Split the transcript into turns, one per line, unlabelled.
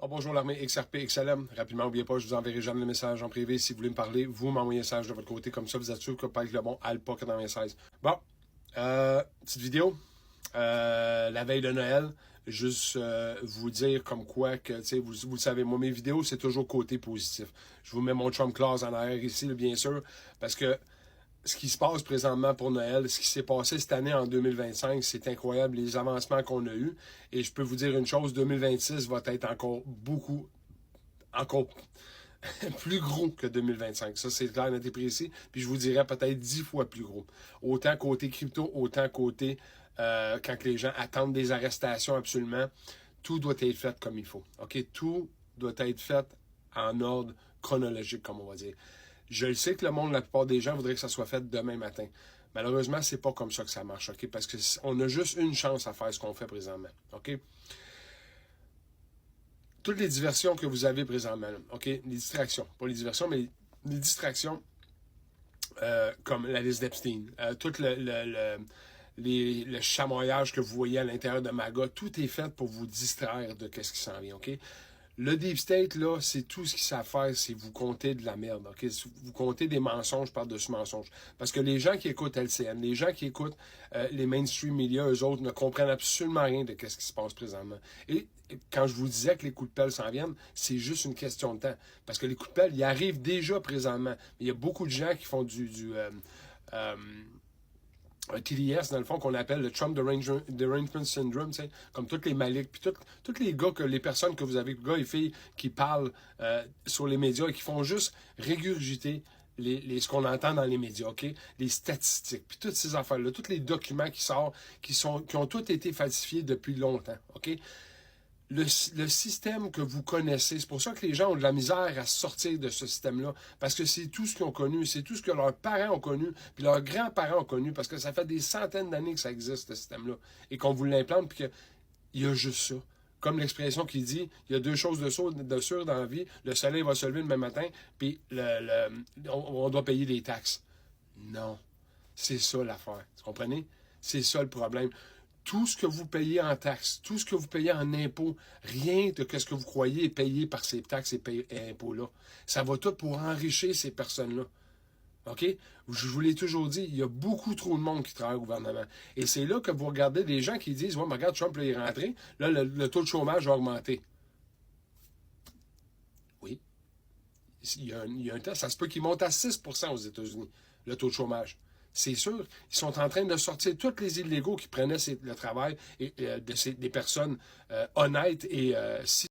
Oh, bonjour l'armée XRP XLM. Rapidement, n'oubliez pas, je vous enverrai jamais le message en privé. Si vous voulez me parler, vous m'envoyez un message de votre côté. Comme ça, vous êtes sûr que pas avec le bon Alpa 96. Bon, petite vidéo. La veille de Noël, juste vous dire comme quoi que, tu sais, vous le savez, moi, mes vidéos, c'est toujours côté positif. Je vous mets mon Trump clause en arrière ici, bien sûr, parce que ce qui se passe présentement pour Noël, ce qui s'est passé cette année en 2025, c'est incroyable, les avancements qu'on a eus. Et je peux vous dire une chose, 2026 va être encore plus gros que 2025. Ça, c'est clair, net et précis. Puis je vous dirais peut-être 10 fois plus gros. Autant côté crypto, autant côté quand les gens attendent des arrestations absolument. Tout doit être fait comme il faut. OK? Tout doit être fait en ordre chronologique, comme on va dire. Je le sais que le monde, la plupart des gens voudraient que ça soit fait demain matin. Malheureusement, c'est pas comme ça que ça marche, OK? Parce qu'on a juste une chance à faire ce qu'on fait présentement, OK? Toutes les diversions que vous avez présentement, OK? Les distractions, pas les diversions, mais les distractions, comme la liste d'Epstein, tout le chamoyage que vous voyez à l'intérieur de MAGA, tout est fait pour vous distraire de ce qui s'en vient, OK? Le deep state, là, c'est tout ce qu'ils savent faire, c'est vous compter de la merde, OK? Vous comptez des mensonges par-dessus mensonges. Parce que les gens qui écoutent LCN, les gens qui écoutent les mainstream médias, eux autres, ne comprennent absolument rien de ce qui se passe présentement. Et quand je vous disais que les coups de pelle s'en viennent, c'est juste une question de temps. Parce que les coups de pelle, ils arrivent déjà présentement. Mais il y a beaucoup de gens qui font euh, un TDS, dans le fond, qu'on appelle le Trump Derangement Syndrome, tu sais, comme tous les Malik, puis tous les gars, les personnes que vous avez, gars et filles, qui parlent sur les médias et qui font juste régurgiter ce qu'on entend dans les médias, OK? Les statistiques, puis toutes ces affaires-là, tous les documents qui sortent, qui ont tous été falsifiés depuis longtemps, OK? Le système que vous connaissez, c'est pour ça que les gens ont de la misère à sortir de ce système-là, parce que c'est tout ce qu'ils ont connu, c'est tout ce que leurs parents ont connu, puis leurs grands-parents ont connu, parce que ça fait des centaines d'années que ça existe, ce système-là, et qu'on vous l'implante, puis qu'il y a juste ça. Comme l'expression qui dit, il y a deux choses de sûr dans la vie, le soleil va se lever le même matin, puis on doit payer des taxes. Non, c'est ça l'affaire, vous comprenez? C'est ça le problème. Tout ce que vous payez en taxes, tout ce que vous payez en impôts, rien de ce que vous croyez est payé par ces taxes et impôts-là. Ça va tout pour enrichir ces personnes-là. OK? Je vous l'ai toujours dit, il y a beaucoup trop de monde qui travaille au gouvernement. Et c'est là que vous regardez des gens qui disent, ouais, mais regarde, Trump là, il est rentré, là, le taux de chômage a augmenté. Oui. Il y a un temps, ça se peut qu'il monte à 6% aux États-Unis, le taux de chômage. C'est sûr, ils sont en train de sortir tous les illégaux qui prenaient le travail des personnes honnêtes et